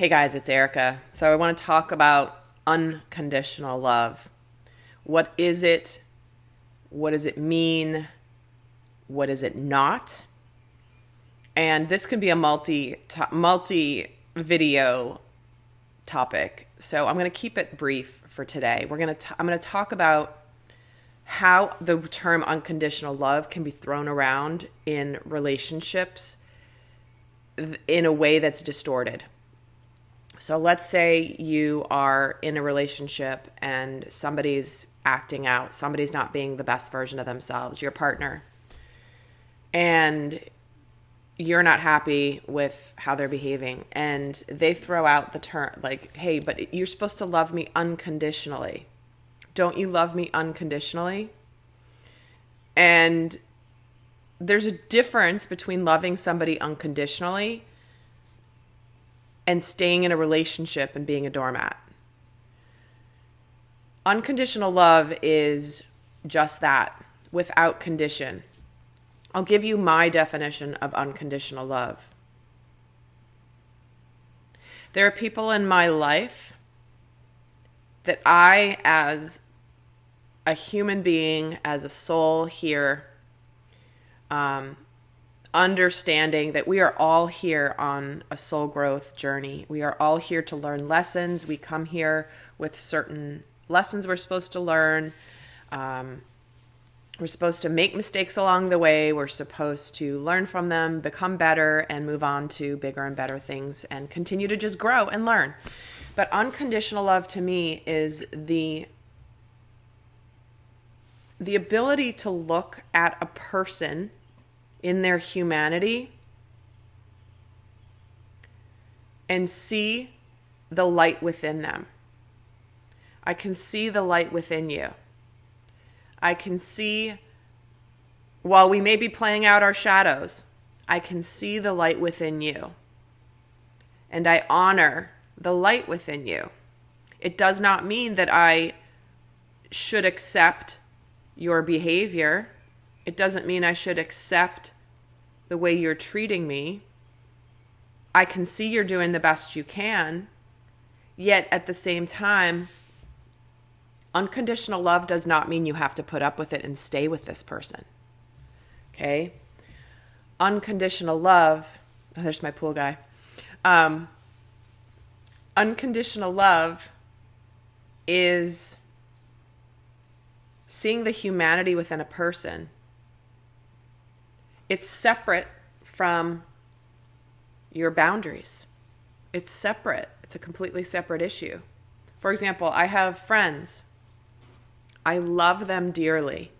Hey guys, it's Erica. So I want to talk about unconditional love. What is it? What does it mean? What is it not? And this can be a multi video topic. So I'm going to keep it brief for today. I'm going to talk about how the term unconditional love can be thrown around in relationships in a way that's distorted. So let's say you are in a relationship and somebody's acting out, somebody's not being the best version of themselves, your partner, and you're not happy with how they're behaving, and they throw out the term like, hey, but you're supposed to love me unconditionally. Don't you love me unconditionally? And there's a difference between loving somebody unconditionally and staying in a relationship and being a doormat. Unconditional love is just that, without condition. I'll give you my definition of unconditional love. There are people in my life that I, as a human being, as a soul here, understanding that we are all here on a soul growth journey. We are all here to learn lessons. We come here with certain lessons we're supposed to learn. We're supposed to make mistakes along the way. We're supposed to learn from them, become better, and move on to bigger and better things and continue to just grow and learn. But unconditional love to me is the ability to look at a person in their humanity and see the light within them. I can see the light within you. I can see, while we may be playing out our shadows, I can see the light within you. And I honor the light within you. It does not mean that I should accept your behavior. It doesn't mean I should accept the way you're treating me. I can see you're doing the best you can. Yet at the same time, unconditional love does not mean you have to put up with it and stay with this person. Okay? Unconditional love, oh, there's my pool guy. Unconditional love is seeing the humanity within a person. It's separate from your boundaries. It's separate. It's a completely separate issue. For example, I have friends. I love them dearly.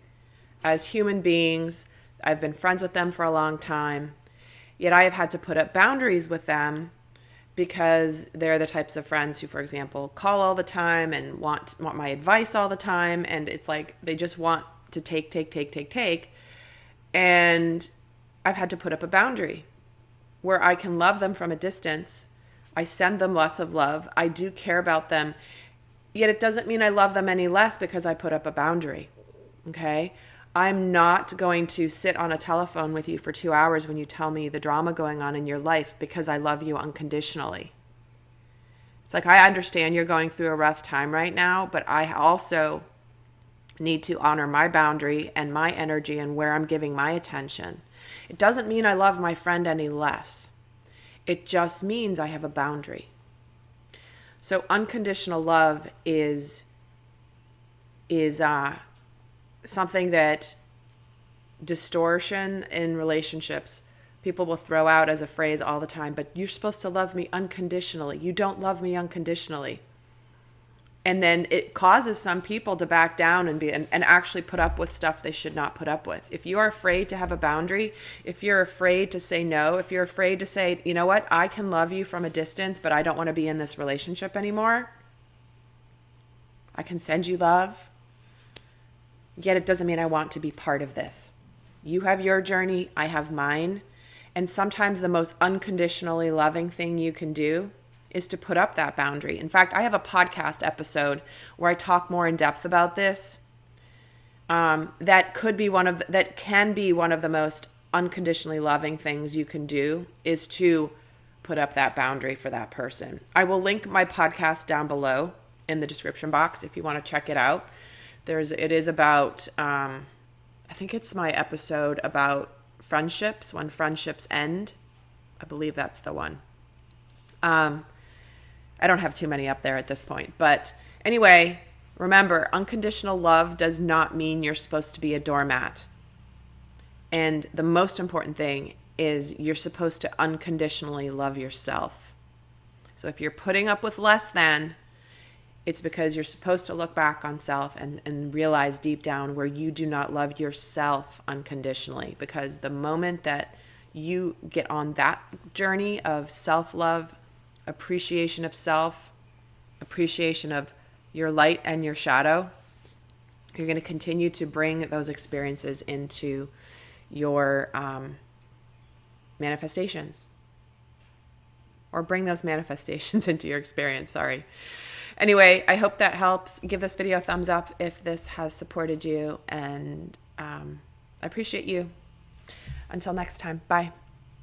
As human beings, I've been friends with them for a long time. Yet I have had to put up boundaries with them because they're the types of friends who, for example, call all the time and want my advice all the time. And it's like they just want to take. And I've had to put up a boundary where I can love them from a distance. I send them lots of love. I do care about them. Yet it doesn't mean I love them any less because I put up a boundary. Okay? I'm not going to sit on a telephone with you for 2 hours when you tell me the drama going on in your life because I love you unconditionally. It's like, I understand you're going through a rough time right now, but I also need to honor my boundary and my energy and where I'm giving my attention. It doesn't mean I love my friend any less. It just means I have a boundary. So unconditional love is something that distortion in relationships, people will throw out as a phrase all the time, but you're supposed to love me unconditionally. You don't love me unconditionally. And then it causes some people to back down and actually put up with stuff they should not put up with. If you are afraid to have a boundary, if you're afraid to say no, if you're afraid to say, you know what, I can love you from a distance, but I don't want to be in this relationship anymore. I can send you love. Yet it doesn't mean I want to be part of this. You have your journey, I have mine. And sometimes the most unconditionally loving thing you can do is to put up that boundary. In fact, I have a podcast episode where I talk more in depth about this. That can be one of the most unconditionally loving things you can do is to put up that boundary for that person. I will link my podcast down below in the description box if you want to check it out. It is about, I think it's my episode about friendships, when friendships end. I believe that's the one. I don't have too many up there at this point. But anyway, remember, unconditional love does not mean you're supposed to be a doormat. And the most important thing is you're supposed to unconditionally love yourself. So if you're putting up with less than, it's because you're supposed to look back on self and realize deep down where you do not love yourself unconditionally. Because the moment that you get on that journey of self-love, appreciation of self, appreciation of your light and your shadow, you're going to continue to bring those experiences into your manifestations, or bring those manifestations into your experience. Sorry. Anyway, I hope that helps. Give this video a thumbs up if this has supported you, and I appreciate you. Until next time, bye.